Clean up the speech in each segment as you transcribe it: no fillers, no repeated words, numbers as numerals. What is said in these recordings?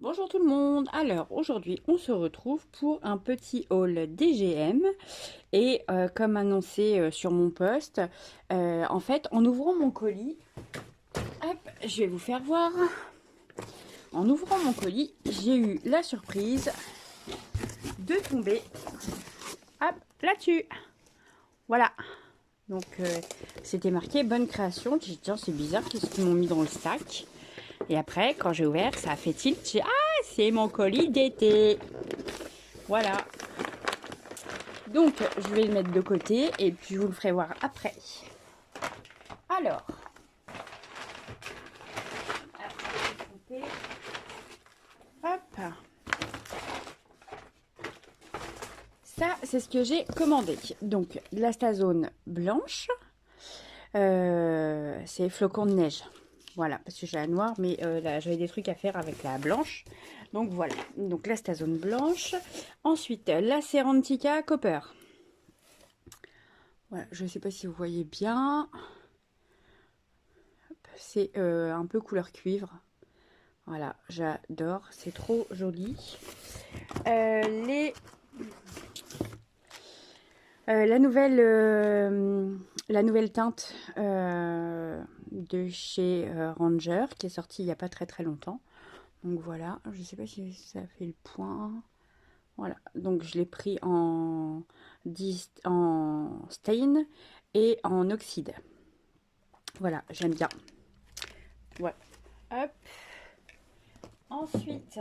Bonjour tout le monde. Alors aujourd'hui on se retrouve pour un petit haul DGM et comme annoncé sur mon post, en fait en ouvrant mon colis, hop, je vais vous faire voir. En ouvrant mon colis, j'ai eu la surprise de tomber, hop, là-dessus. Voilà. Donc c'était marqué bonne création. J'ai dit tiens c'est bizarre, qu'est-ce qu'ils m'ont mis dans le sac? Et après quand j'ai ouvert, ça a fait tilt. J'ai dit, ah c'est mon colis d'été. Voilà. Donc, je vais le mettre de côté et puis je vous le ferai voir après. Alors, hop, ça c'est ce que j'ai commandé. Donc, la stazone blanche, c'est flocons de neige. Voilà, parce que j'ai la noire, mais là j'avais des trucs à faire avec la blanche. Donc voilà, donc la stazone blanche. Ensuite, la Serentica Copper. Voilà, je ne sais pas si vous voyez bien. C'est un peu couleur cuivre. Voilà, j'adore, c'est trop joli. Les la nouvelle teinte de chez Ranger qui est sortie il n'y a pas très longtemps. Donc voilà, je ne sais pas si ça fait le point. Voilà, donc je l'ai pris en stain et en oxyde. Voilà, j'aime bien. Ouais. Hop. Ensuite,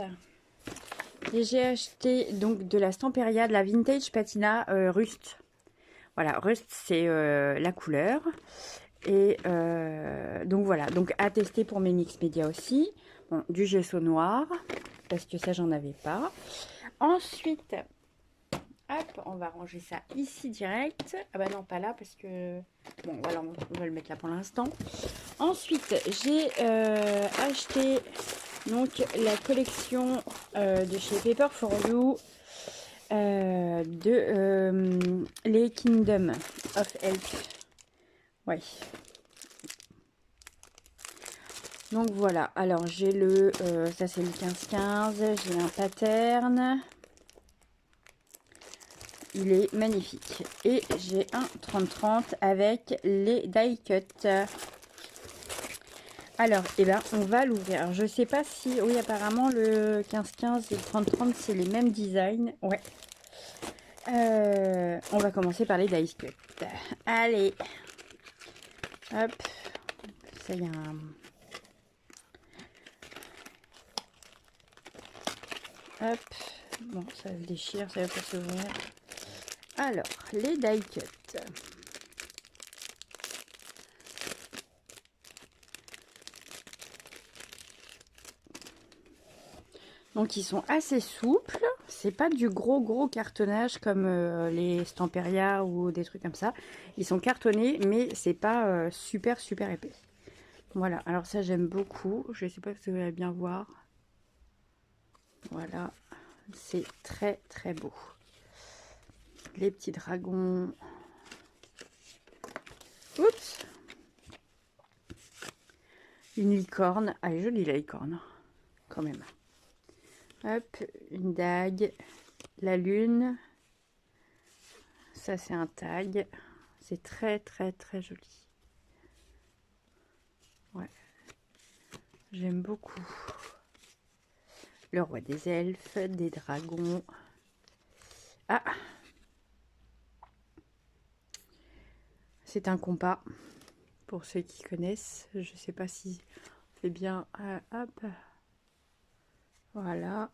j'ai acheté donc de la Stamperia, de la Vintage Patina Rust. Voilà, Rust c'est la couleur. Et donc voilà, donc à tester pour mes mix média aussi. Bon, du gesso noir, parce que ça j'en avais pas. Ensuite, hop, on va ranger ça ici direct. Ah bah non, pas là parce que... Bon, voilà, on va le mettre là pour l'instant. Ensuite, j'ai acheté donc la collection de chez Paper for You les Kingdom of Elf. Ouais. Donc voilà, alors j'ai ça c'est le 15-15, j'ai un pattern. Il est magnifique. Et j'ai un 30-30 avec les die cut. Alors, eh ben, on va l'ouvrir. Alors, je sais pas si... Oui, apparemment, le 15-15 et le 30-30, c'est les mêmes designs. Ouais. On va commencer par les die cut. Allez. Hop. Ça y a un... Hop. Bon, ça se déchire, ça va pas s'ouvrir. Alors, les die cut. Donc ils sont assez souples, c'est pas du gros cartonnage comme les Stamperia ou des trucs comme ça. Ils sont cartonnés mais c'est pas super épais. Voilà, alors ça j'aime beaucoup, je sais pas si vous allez bien voir. Voilà, c'est très beau. Les petits dragons. Oups. Une licorne, elle est jolie la licorne, quand même. Hop, une dague, la lune. Ça c'est un tag. C'est très joli. Ouais. J'aime beaucoup. Le roi des elfes, des dragons. Ah, c'est un compas. Pour ceux qui connaissent, je sais pas si c'est bien. Hop. Voilà.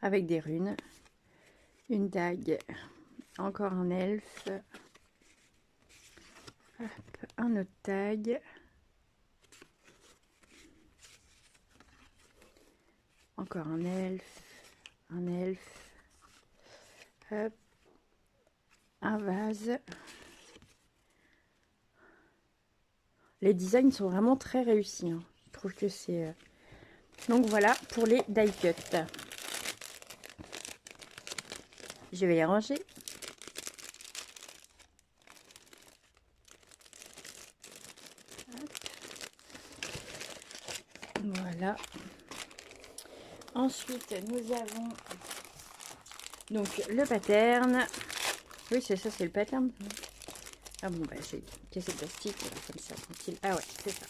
Avec des runes. Une dague. Encore un elfe. Hop, un autre tag. Encore un elfe. Un elfe. Hop. Un vase. Les designs sont vraiment très réussis. Hein. Je trouve que c'est... Donc voilà pour les die cut. Je vais les ranger. Voilà. Ensuite, nous avons donc le pattern. Oui, c'est ça, c'est le pattern. Ah bon, bah j'ai cassé le plastique, comme ça, tranquille. Ah ouais, c'est ça.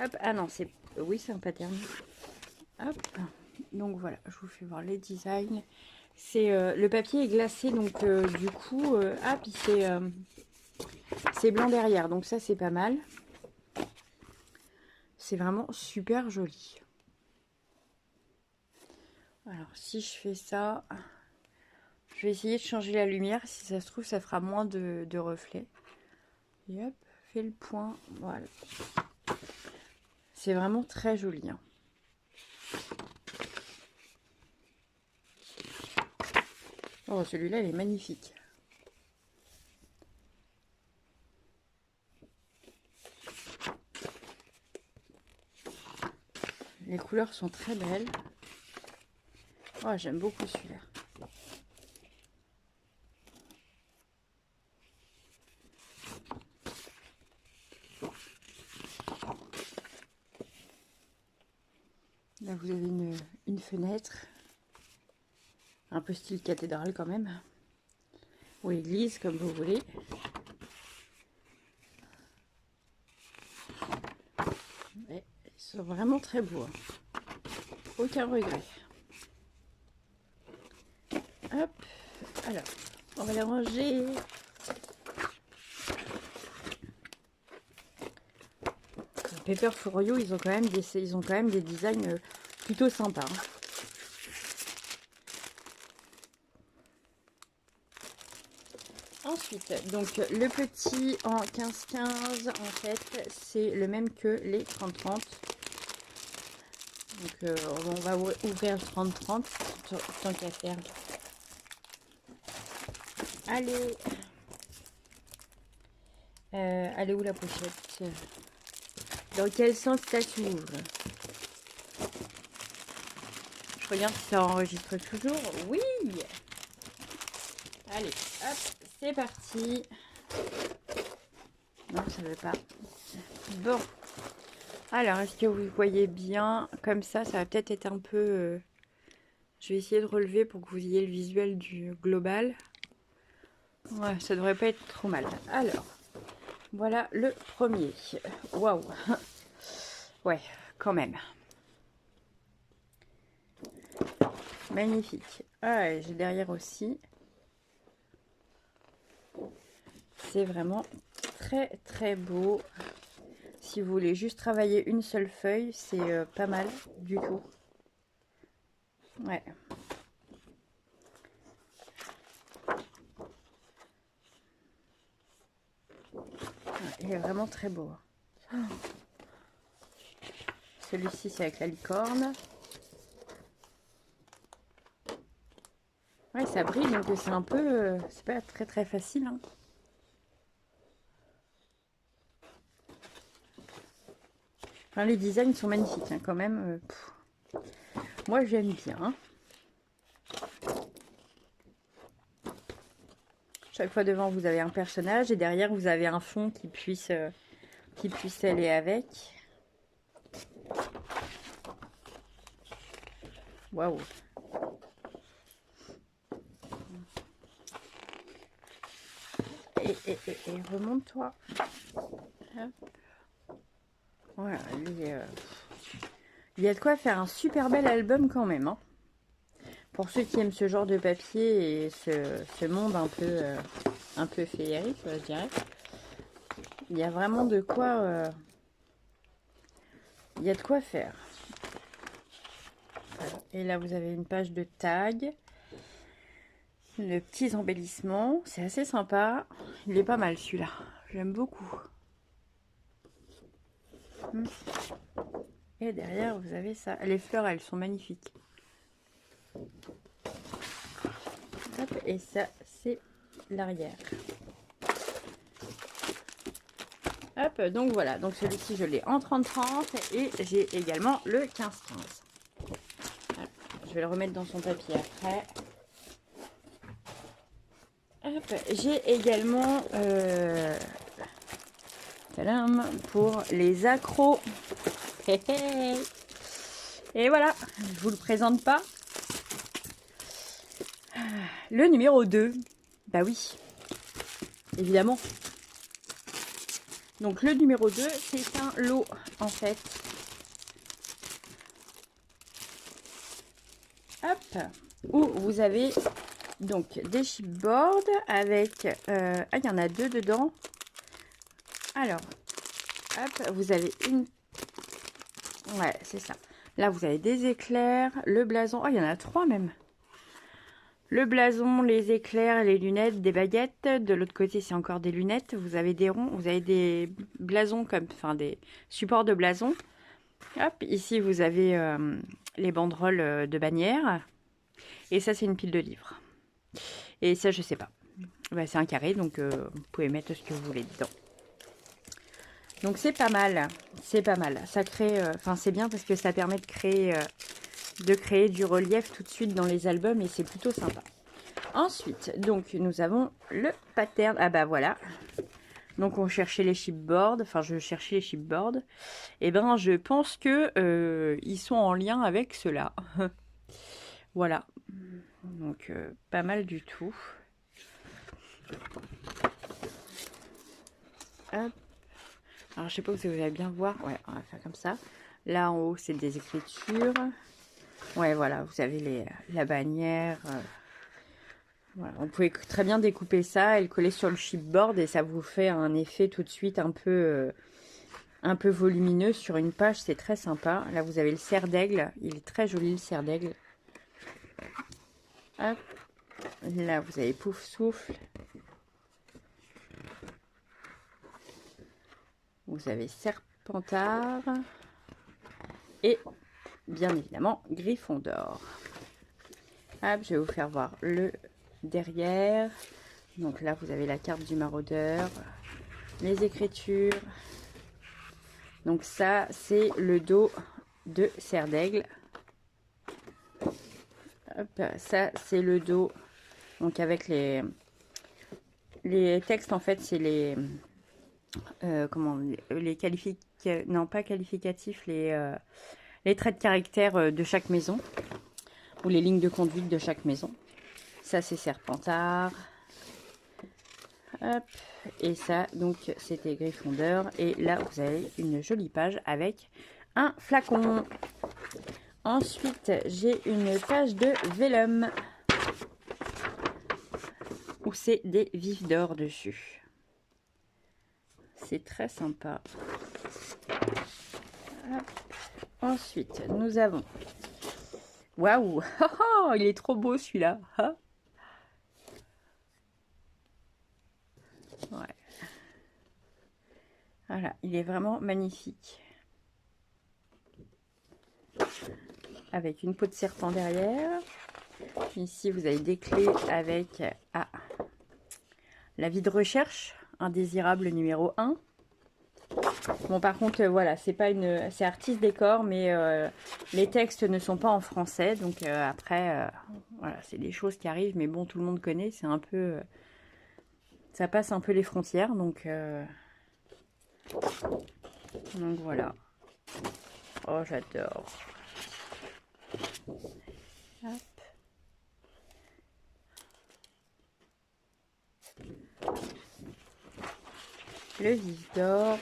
Hop, ah non, c'est... Oui, c'est un pattern. Hop, donc voilà, je vous fais voir les designs. C'est le papier est glacé, donc du coup, ah, puis c'est blanc derrière, donc ça, c'est pas mal. C'est vraiment super joli. Alors, si je fais ça... Je vais essayer de changer la lumière. Si ça se trouve, ça fera moins de reflets. Et hop, fait le point. Voilà. C'est vraiment très joli. Hein. Oh, celui-là, il est magnifique. Les couleurs sont très belles. Oh, j'aime beaucoup celui-là. Là, vous avez une fenêtre. Un peu style cathédrale quand même. Ou église, comme vous voulez. Mais ils sont vraiment très beaux. Hein. Aucun regret. Hop. Alors, on va les ranger. Paper for You, ils ont quand même des designs plutôt sympas. Hein. Ensuite, donc le petit en 15-15, en fait, c'est le même que les 30-30. Donc on va ouvrir le 30-30, tant qu'à faire. Allez. Allez où la pochette? Dans quel sens ça s'ouvre? Je regarde si ça enregistre toujours. Oui! Allez, hop, c'est parti. Non, ça ne veut pas. Bon. Alors, est-ce que vous voyez bien? Comme ça va peut-être être un peu... Je vais essayer de relever pour que vous ayez le visuel du global. Ouais, ça devrait pas être trop mal. Alors, voilà le premier. Waouh! Ouais, quand même. Magnifique. Ah, j'ai derrière aussi. C'est vraiment très très beau. Si vous voulez juste travailler une seule feuille, c'est pas mal du tout. Ouais. Il est vraiment très beau. Celui-ci, c'est avec la licorne. Ouais, ça brille, donc c'est un peu... c'est pas très très facile. Hein. Enfin, les designs sont magnifiques, hein, quand même. Moi, j'aime bien. Chaque fois devant, vous avez un personnage et derrière, vous avez un fond qui puisse aller avec. Waouh! Et remonte-toi. Voilà, il y a de quoi faire un super bel album quand même. Hein. Pour ceux qui aiment ce genre de papier et ce monde un peu féerique, je dirais. Il y a vraiment de quoi... il y a de quoi faire. Voilà. Et là, vous avez une page de tag. De petits embellissements. C'est assez sympa. Il est pas mal celui-là. J'aime beaucoup. Et derrière, vous avez ça. Les fleurs, elles sont magnifiques. Hop, et ça, c'est l'arrière. Hop, donc voilà. Donc celui-ci, je l'ai en 30-30. Et j'ai également le 15-15. Voilà. Je vais le remettre dans son papier après. J'ai également tadam, pour les accros. Et voilà, je vous le présente pas. Le numéro 2. Bah oui, évidemment. Donc le numéro 2, c'est un lot en fait. Hop, où vous avez donc des chipboards avec... ah, il y en a 2 dedans. Alors, hop, vous avez une... Ouais, c'est ça. Là, vous avez des éclairs, le blason. Oh, il y en a 3 même. Le blason, les éclairs, les lunettes, des baguettes. De l'autre côté, c'est encore des lunettes. Vous avez des ronds, vous avez des blasons, comme, enfin des supports de blason. Hop, ici, vous avez les banderoles de bannière. Et ça, c'est une pile de livres. Et ça, je sais pas. Bah, c'est un carré, donc vous pouvez mettre ce que vous voulez dedans. Donc c'est pas mal, c'est pas mal. Ça crée, enfin c'est bien parce que ça permet de créer du relief tout de suite dans les albums et c'est plutôt sympa. Ensuite, donc nous avons le pattern. Ah bah voilà. Donc on cherchait les chipboards, enfin je cherchais les chipboards. Et ben je pense que ils sont en lien avec ceux-là. Voilà. Donc pas mal du tout. Hop. Alors, je sais pas si vous allez bien voir. Ouais, on va faire comme ça. Là, en haut, c'est des écritures. Ouais, voilà, vous avez la bannière. Voilà. Vous pouvez très bien découper ça et le coller sur le chipboard et ça vous fait un effet tout de suite un peu volumineux sur une page. C'est très sympa. Là, vous avez le cerf d'aigle. Il est très joli, le cerf d'aigle. Hop. Là, vous avez Pouf Souffle. Vous avez Serpentard et bien évidemment Gryffondor. Hop, je vais vous faire voir le derrière. Donc là, vous avez la carte du maraudeur, les écritures. Donc ça, c'est le dos de Cerf d'Aigle. Hop, ça, c'est le dos. Donc avec les textes, en fait, c'est les... comment les non pas qualificatifs, les traits de caractère de chaque maison ou les lignes de conduite de chaque maison. Ça c'est Serpentard. Hop. Et ça donc c'était Gryffondor et là vous avez une jolie page avec un flacon. Ensuite j'ai une page de vellum où c'est des vifs d'or dessus. C'est très sympa. Hop. Ensuite, nous avons... Waouh, il est trop beau celui-là. Ouais. Voilà, il est vraiment magnifique. Avec une peau de serpent derrière. Ici, vous avez des clés avec l'avis de recherche. Indésirable numéro 1. Bon, par contre, voilà, c'est pas une... C'est artiste décor, mais les textes ne sont pas en français. Donc après, voilà, c'est des choses qui arrivent. Mais bon, tout le monde connaît. C'est un peu... ça passe un peu les frontières. Donc voilà. Oh, j'adore. Hop. Le vif d'or.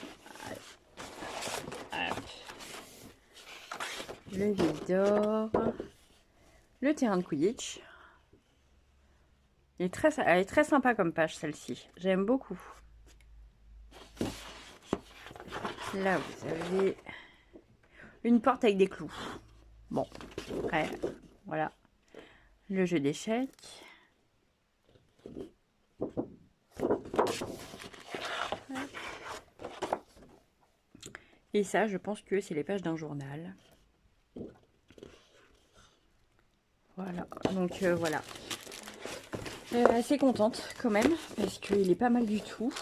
Le vif d'or. Le terrain de Quidditch. Elle est très sympa comme page celle-ci. J'aime beaucoup. Là vous avez une porte avec des clous. Bon, après, voilà. Le jeu d'échecs. Et ça, je pense que c'est les pages d'un journal. Voilà, donc voilà. Assez contente quand même, parce qu'il est pas mal du tout.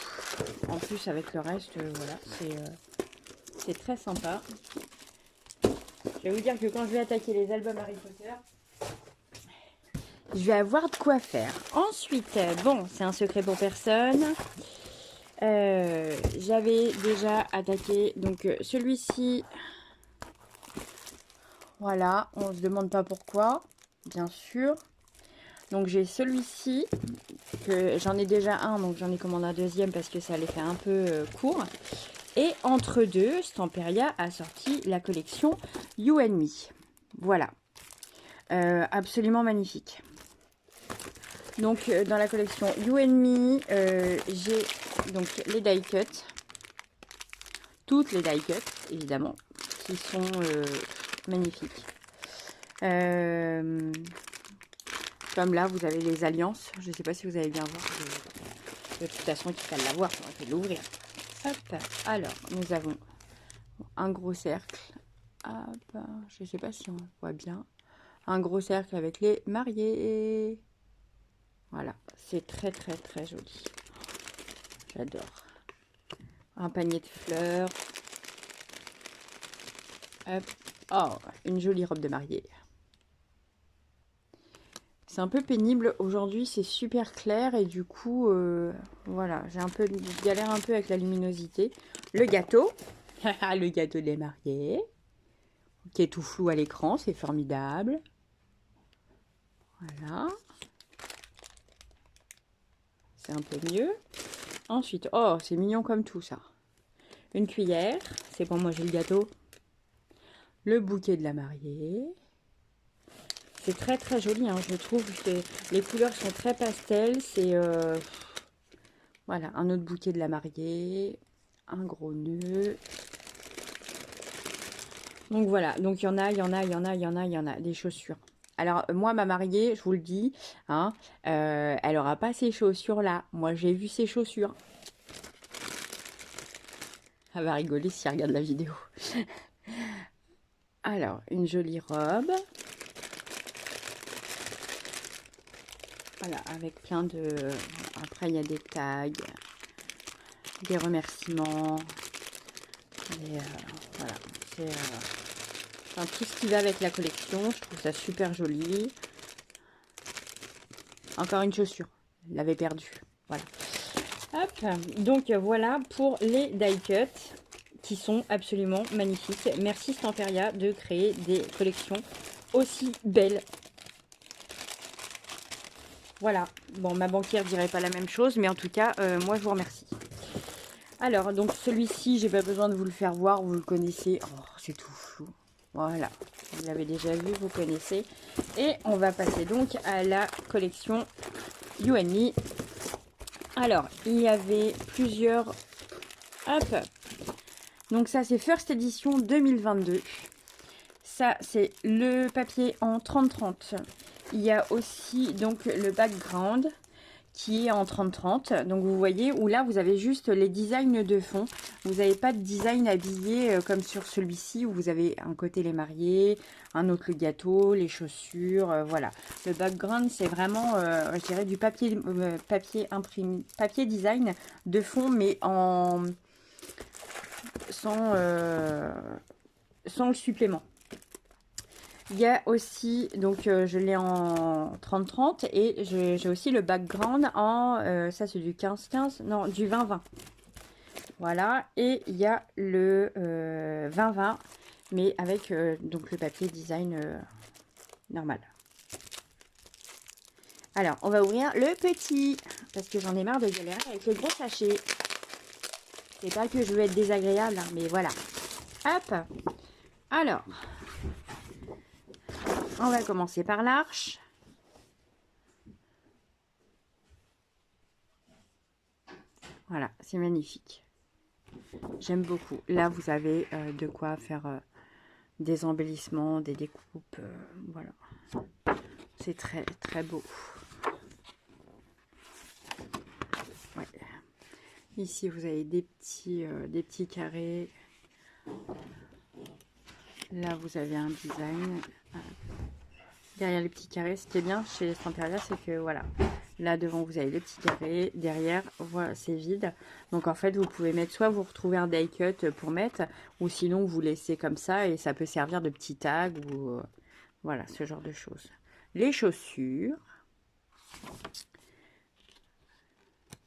En plus, avec le reste, voilà, c'est très sympa. Je vais vous dire que quand je vais attaquer les albums Harry Potter, je vais avoir de quoi faire. Ensuite, bon, c'est un secret pour personne. J'avais déjà attaqué, donc celui-ci, Voilà, on se demande pas pourquoi, bien sûr. Donc j'ai celui-ci, que j'en ai déjà un, donc j'en ai commandé un deuxième parce que ça allait faire un peu court. Et entre deux, Stamperia a sorti la collection You and Me. Voilà, absolument magnifique. Donc dans la collection You and Me, j'ai donc les die cuts, toutes les die cuts évidemment, qui sont magnifiques. Comme là, vous avez les alliances. Je ne sais pas si vous allez bien voir. De toute façon, quitte à l'avoir, on va l'ouvrir. Hop. Alors, nous avons un gros cercle. Hop. Je ne sais pas si on voit bien. Un gros cercle avec les mariés. Voilà. C'est très, très, très joli. J'adore. Un panier de fleurs. Hop. Oh, une jolie robe de mariée. C'est un peu pénible. Aujourd'hui, c'est super clair et du coup, voilà, je galère un peu avec la luminosité. Le gâteau. Le gâteau des mariés. Qui est tout flou à l'écran. C'est formidable. Voilà. C'est un peu mieux. Ensuite, oh, c'est mignon comme tout ça. Une cuillère. C'est pour manger le gâteau. Le bouquet de la mariée. C'est très très joli, hein, je trouve que les couleurs sont très pastel. C'est voilà, un autre bouquet de la mariée, un gros nœud. Donc voilà, donc il y en a, il y en a, il y en a, il y en a, il y en a, des chaussures. Alors moi, ma mariée, je vous le dis, hein, elle aura pas ces chaussures là. Moi, j'ai vu ces chaussures. Elle va rigoler si elle regarde la vidéo. Alors, une jolie robe. Voilà, avec plein de... Après, il y a des tags, des remerciements. Voilà, c'est enfin, tout ce qui va avec la collection. Je trouve ça super joli. Encore une chaussure. Je l'avais perdue. Voilà. Hop. Donc, voilà pour les die cuts qui sont absolument magnifiques. Merci Stamperia de créer des collections aussi belles. Voilà, bon, ma banquière dirait pas la même chose, mais en tout cas, moi, je vous remercie. Alors, donc, celui-ci, j'ai pas besoin de vous le faire voir, vous le connaissez. Oh, c'est tout flou. Voilà, vous l'avez déjà vu, vous connaissez. Et on va passer donc à la collection You and Me. Alors, il y avait plusieurs... Hop. Donc ça, c'est First Edition 2022. Ça, c'est le papier en 30-30. Il y a aussi donc le background qui est en 30-30. Donc vous voyez où là vous avez juste les designs de fond. Vous n'avez pas de design habillé comme sur celui-ci où vous avez un côté les mariés, un autre le gâteau, les chaussures, voilà. Le background c'est vraiment, je dirais du papier, papier imprimé, papier design de fond mais en sans le supplément. Il y a aussi, donc je l'ai en 30-30 et j'ai aussi le background en, ça c'est du 15-15, non du 20-20. Voilà, et il y a le 20-20, mais avec donc le papier design normal. Alors, on va ouvrir le petit, parce que j'en ai marre de galérer avec les gros sachets. C'est pas que je veux être désagréable, hein, mais voilà. Hop. Alors... On va commencer par l'arche. Voilà, c'est magnifique. J'aime beaucoup. Là, vous avez de quoi faire des embellissements, des découpes. Voilà. C'est très, très beau. Ouais. Ici, vous avez des petits carrés. Là, vous avez un design. Derrière les petits carrés, ce qui est bien chez Stamperia, c'est que voilà, là devant vous avez les petits carrés, derrière voilà c'est vide. Donc en fait vous pouvez mettre, soit vous retrouvez un die cut pour mettre, ou sinon vous laissez comme ça et ça peut servir de petit tag ou voilà ce genre de choses. Les chaussures,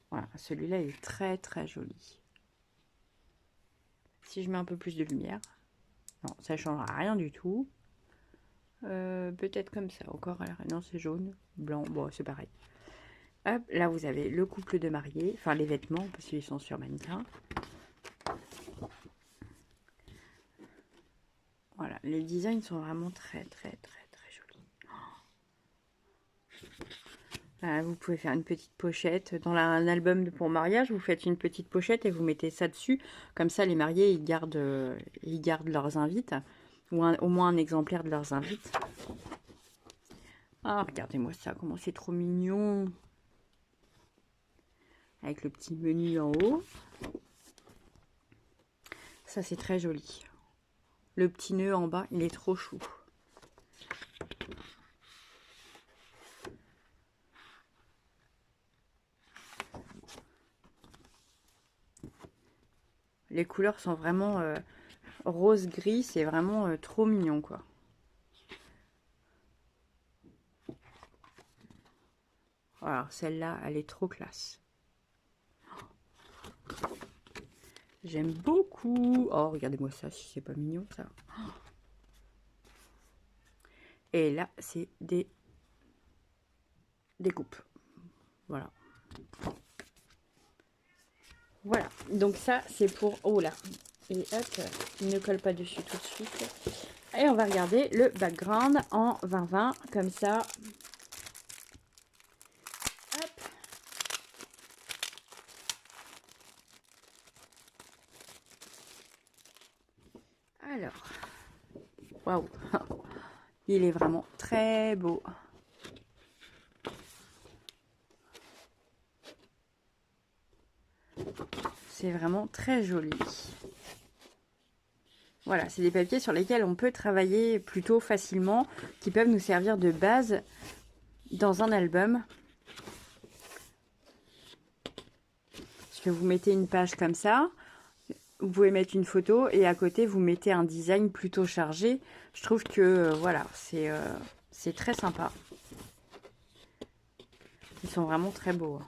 voilà, celui-là est très très joli. Si je mets un peu plus de lumière, non ça ne changera rien du tout. Peut-être comme ça. Encore, non, c'est jaune, blanc, bon, c'est pareil. Hop, là vous avez le couple de mariés, enfin les vêtements, parce qu'ils sont sur mannequin. Voilà, les designs sont vraiment très jolis. Vous pouvez faire une petite pochette. Dans un album pour mariage, vous faites une petite pochette et vous mettez ça dessus. Comme ça, les mariés, ils gardent leurs invites. Ou au moins un exemplaire de leurs invites. Ah, regardez-moi ça, comment c'est trop mignon. Avec le petit menu en haut. Ça, c'est très joli. Le petit nœud en bas, il est trop chou. Les couleurs sont vraiment rose-gris, c'est vraiment trop mignon, quoi. Alors, celle-là, elle est trop classe. J'aime beaucoup. Oh, regardez-moi ça, si c'est pas mignon, ça. Et là, c'est des coupes. Voilà. Voilà. Donc ça, c'est pour... Oh là. Et hop, il ne colle pas dessus tout de suite. Et on va regarder le background en 2020, comme ça. Hop. Alors. Waouh. Il est vraiment très beau. C'est vraiment très joli. Voilà, c'est des papiers sur lesquels on peut travailler plutôt facilement, qui peuvent nous servir de base dans un album. Parce que vous mettez une page comme ça, vous pouvez mettre une photo et à côté vous mettez un design plutôt chargé. Je trouve que voilà, c'est très sympa. Ils sont vraiment très beaux.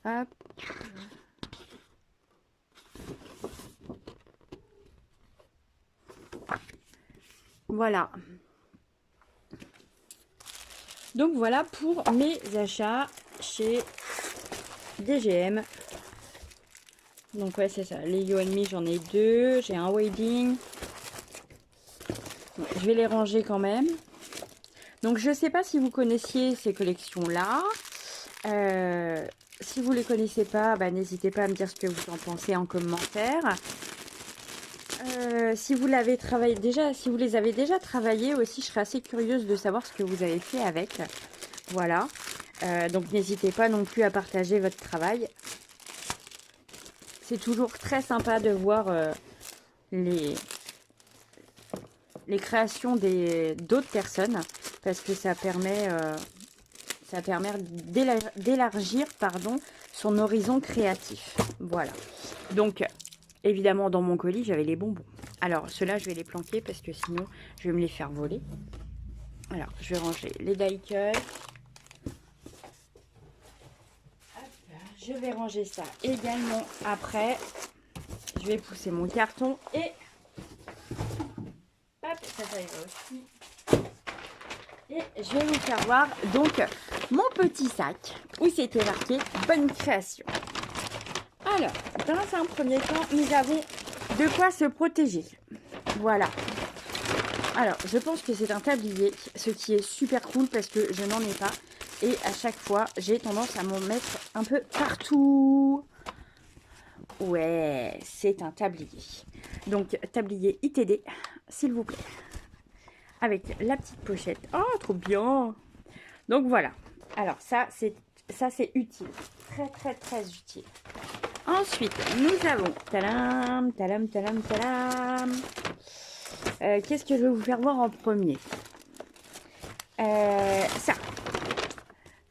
Hop. Voilà. Donc voilà pour mes achats chez DGM. Donc ouais, c'est ça. Les You and Me, j'en ai deux. J'ai un Wedding. Bon, je vais les ranger quand même. Donc je ne sais pas si vous connaissiez ces collections-là. Si vous ne les connaissez pas, bah, n'hésitez pas à me dire ce que vous en pensez en commentaire. Si vous l'avez travaillé déjà, si vous les avez déjà travaillés aussi, je serais assez curieuse de savoir ce que vous avez fait avec. Voilà. Donc n'hésitez pas non plus à partager votre travail. C'est toujours très sympa de voir les créations d'autres personnes parce que ça permet d'élargir son horizon créatif. Voilà. Donc évidemment dans mon colis j'avais les bonbons. Alors ceux-là je vais les planquer parce que sinon je vais me les faire voler. Alors je vais ranger les die-cut. Je vais ranger ça également après. Je vais pousser mon carton et hop, ça y va aussi. Et je vais vous faire voir donc mon petit sac où c'était marqué bonne création. Alors, dans un premier temps, nous avons de quoi se protéger. Voilà. Alors, je pense que c'est un tablier, ce qui est super cool parce que je n'en ai pas. Et à chaque fois, j'ai tendance à m'en mettre un peu partout. Ouais, c'est un tablier. Donc, tablier ITD, s'il vous plaît. Avec la petite pochette. Oh, trop bien. Donc, voilà. Alors, ça, c'est utile. Très utile. Ensuite, nous avons... Talam, talam, talam, talam. Qu'est-ce que je vais vous faire voir en premier? Ça.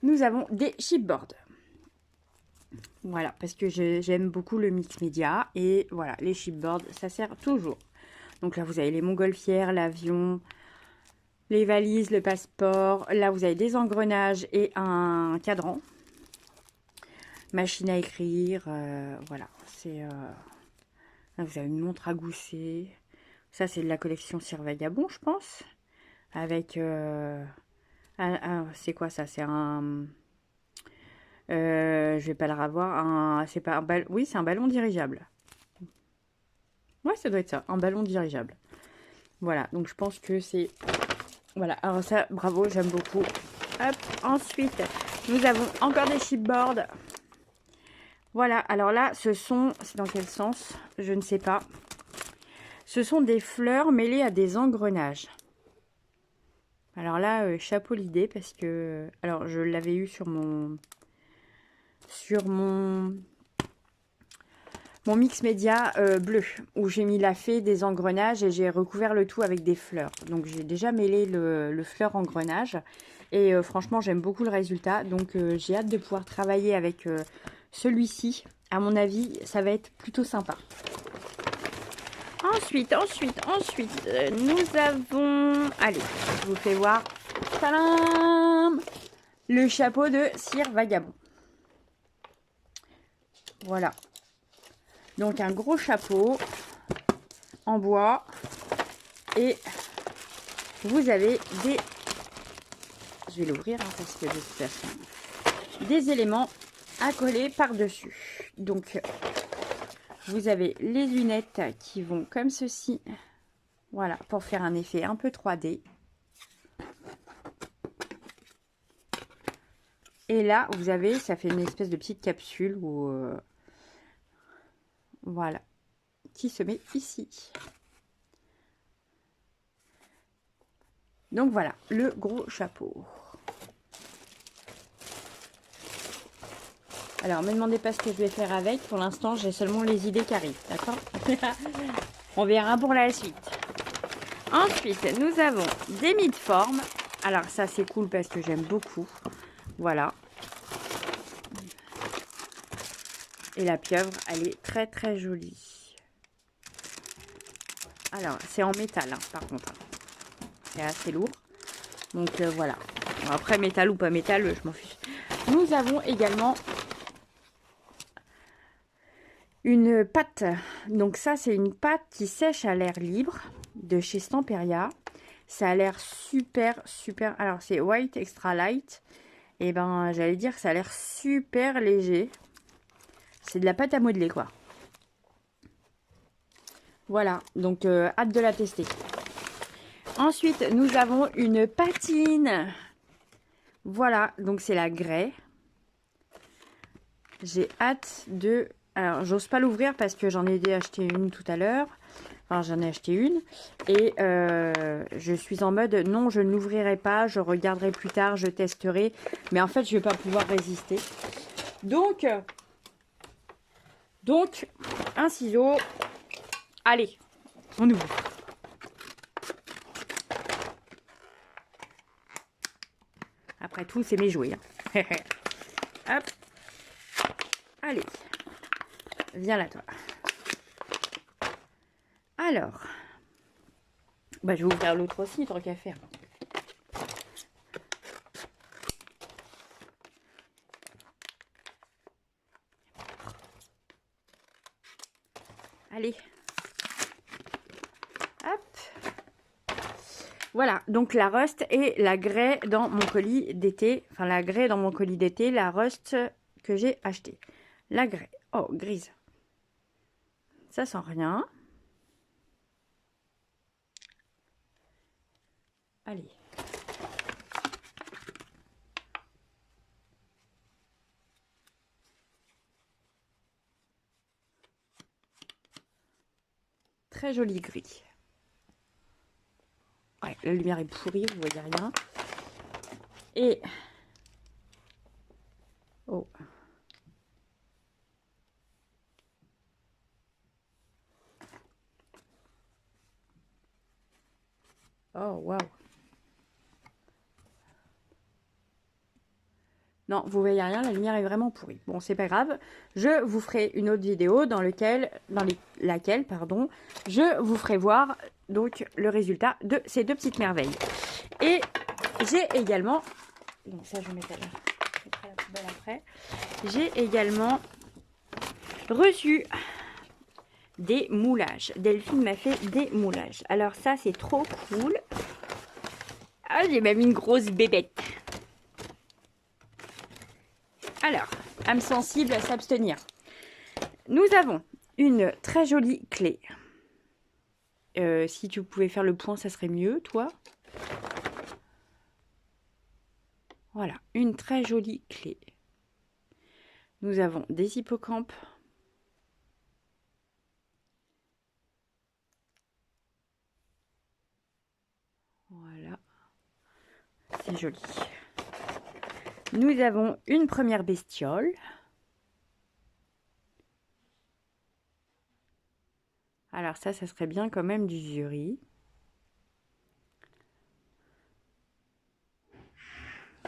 Nous avons des chipboards. Voilà, parce que j'aime beaucoup le mix média. Et voilà, les chipboards, ça sert toujours. Donc là, vous avez les montgolfières, l'avion, les valises, le passeport. Là, vous avez des engrenages et un cadran. Machine à écrire. Voilà, c'est... là, vous avez une montre à gousset. Ça, c'est de la collection Cire Vagabond, je pense. Avec... c'est quoi ça? C'est un... je vais pas le revoir. C'est pas un ballon... Oui, c'est un ballon dirigeable. Ouais, ça doit être ça. Un ballon dirigeable. Voilà, donc je pense que c'est... Voilà, alors ça, bravo, j'aime beaucoup. Hop, ensuite, nous avons encore des chipboards. Voilà, alors là, c'est dans quel sens? Je ne sais pas. Ce sont des fleurs mêlées à des engrenages. Alors là, chapeau l'idée parce que... Alors, je l'avais eu sur mon mix média bleu, où j'ai mis la fée des engrenages et j'ai recouvert le tout avec des fleurs. Donc, j'ai déjà mêlé le fleur engrenage. Et franchement, j'aime beaucoup le résultat. Donc, j'ai hâte de pouvoir travailler avec celui-ci. À mon avis, ça va être plutôt sympa. Ensuite, nous avons... Allez, je vous fais voir. Tadam! Le chapeau de Cire Vagabond. Voilà. Donc, un gros chapeau en bois. Et vous avez des... Je vais l'ouvrir hein, parce que de toute façon, des éléments à coller par-dessus. Donc, vous avez les lunettes qui vont comme ceci. Voilà, pour faire un effet un peu 3D. Et là, vous avez, ça fait une espèce de petite capsule où, voilà, qui se met ici. Donc voilà, le gros chapeau. Alors, ne me demandez pas ce que je vais faire avec. Pour l'instant, j'ai seulement les idées qui arrivent, d'accord? On verra pour la suite. Ensuite, nous avons des mid-formes. Alors, ça, c'est cool parce que j'aime beaucoup. Voilà. Et la pieuvre, elle est très, très jolie. Alors, c'est en métal, hein, par contre. C'est assez lourd. Donc, voilà. Bon, après, métal ou pas métal, je m'en fiche. Nous avons également... une pâte. Donc ça, c'est une pâte qui sèche à l'air libre de chez Stamperia. Ça a l'air super, super... Alors, c'est White Extra Light. Et ben, j'allais dire que ça a l'air super léger. C'est de la pâte à modeler, quoi. Voilà. Donc, hâte de la tester. Ensuite, nous avons une patine. Voilà. Donc, c'est la Grey. J'ai hâte de... Alors, j'ose pas l'ouvrir parce que j'en ai acheté une tout à l'heure. Enfin, j'en ai acheté une. Et je suis en mode, non, je ne l'ouvrirai pas. Je regarderai plus tard, je testerai. Mais en fait, je vais pas pouvoir résister. Donc, un ciseau. Allez, on ouvre. Après tout, c'est mes jouets. Hein. Hop. Allez. Viens là, toi. Alors. Bah, je vais ouvrir l'autre aussi, tant qu'à faire. Allez. Hop. Voilà, donc la Rust et la Grey dans mon colis d'été. Enfin, la Grey dans mon colis d'été, la Rust que j'ai acheté. La Grey. Oh, grise. Ça sent rien. Allez. Très joli gris. Ouais, la lumière est pourrie, vous voyez rien. Et... oh. Oh, waouh. Non, vous voyez rien, la lumière est vraiment pourrie. Bon, c'est pas grave. Je vous ferai une autre vidéo dans laquelle, je vous ferai voir donc le résultat de ces deux petites merveilles. Et j'ai également... donc ça, je mettrai la poubelle après. J'ai également reçu des moulages. Delphine m'a fait des moulages. Alors ça, c'est trop cool. Ah, j'ai même une grosse bébête. Alors, âme sensible à s'abstenir. Nous avons une très jolie clé. Si tu pouvais faire le point, ça serait mieux, toi. Voilà, une très jolie clé. Nous avons des hippocampes. Voilà, c'est joli. Nous avons une première bestiole. Alors ça serait bien quand même du jury.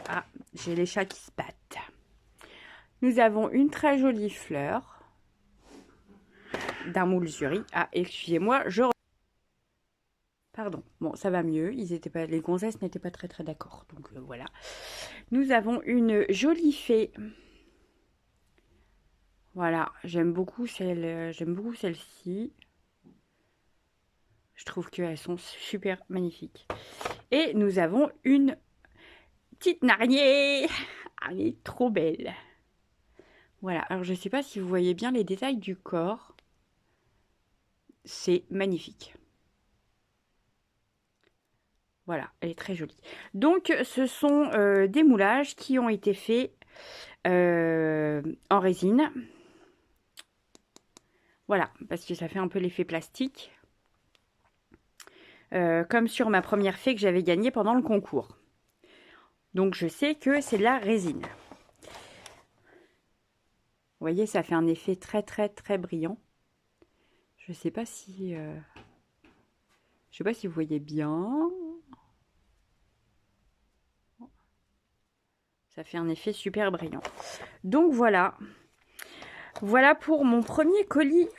Ah, j'ai les chats qui se battent. Nous avons une très jolie fleur d'un moule jury. Ah, excusez-moi, Pardon, bon, ça va mieux. Les gonzesses n'étaient pas très d'accord. Donc voilà. Nous avons une jolie fée. Voilà, j'aime beaucoup celle-ci. Je trouve qu'elles sont super magnifiques. Et nous avons une petite araignée. Elle est trop belle. Voilà, alors je ne sais pas si vous voyez bien les détails du corps. C'est magnifique. Voilà, elle est très jolie. Donc, ce sont des moulages qui ont été faits en résine. Voilà, parce que ça fait un peu l'effet plastique. Comme sur ma première fée que j'avais gagnée pendant le concours. Donc, je sais que c'est de la résine. Vous voyez, ça fait un effet très, très, très brillant. Je sais pas si... Je sais pas si vous voyez bien. Ça fait un effet super brillant. Donc voilà. Voilà pour mon premier colis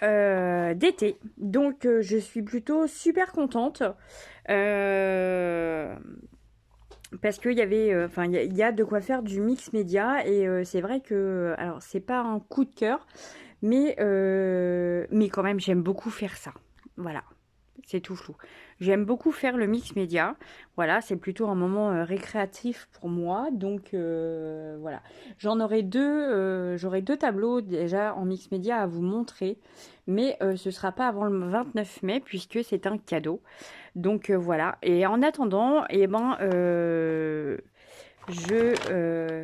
d'été. Donc je suis plutôt super contente. Parce qu'il y avait, il y a de quoi faire du mix média. Et c'est vrai que, alors c'est pas un coup de cœur. Mais quand même j'aime beaucoup faire ça. Voilà. C'est tout flou. J'aime beaucoup faire le mix média. Voilà, c'est plutôt un moment récréatif pour moi. Donc voilà. J'aurai deux tableaux déjà en mix média à vous montrer. Mais ce ne sera pas avant le 29 mai puisque c'est un cadeau. Donc voilà. Et en attendant, je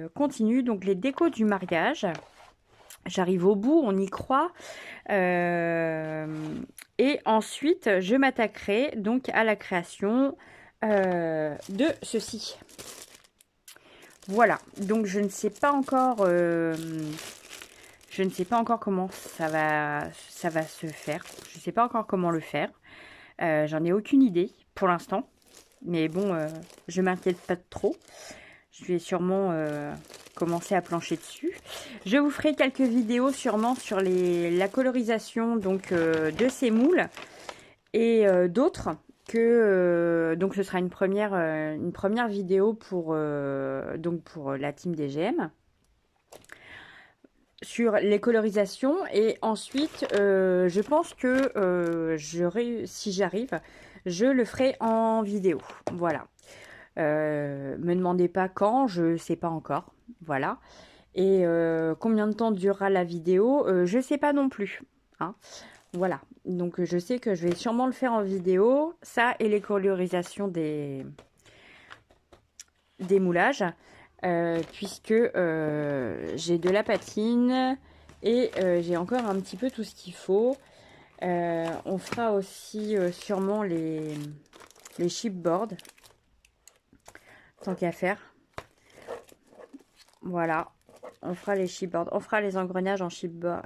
continue donc les décos du mariage. J'arrive au bout, on y croit. Et ensuite, je m'attaquerai donc à la création de ceci. Voilà, donc je ne sais pas encore comment ça va se faire. Je ne sais pas encore comment le faire. J'en ai aucune idée pour l'instant. Mais bon, je m'inquiète pas trop. Je vais sûrement commencer à plancher dessus. Je vous ferai quelques vidéos sûrement sur la colorisation donc, de ces moules et d'autres. Donc ce sera une première vidéo pour la team DGM sur les colorisations. Et ensuite, je pense que si j'arrive, je le ferai en vidéo. Voilà. Me demandez pas quand, je sais pas encore. Voilà. Et combien de temps durera la vidéo, je sais pas non plus. Hein. Voilà. Donc je sais que je vais sûrement le faire en vidéo. Ça et les colorisations des moulages. Puisque j'ai de la patine et j'ai encore un petit peu tout ce qu'il faut. On fera aussi sûrement les chipboards. Tant qu'à faire. Voilà. On fera les chipboards. On fera les engrenages en chipboard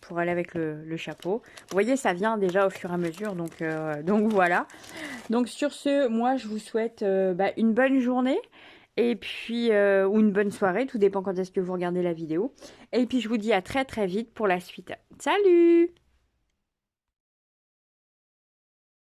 pour aller avec le chapeau. Vous voyez, ça vient déjà au fur et à mesure. Donc voilà. Donc sur ce, moi, je vous souhaite une bonne journée. Et puis, ou une bonne soirée. Tout dépend quand est-ce que vous regardez la vidéo. Et puis, je vous dis à très très vite pour la suite. Salut!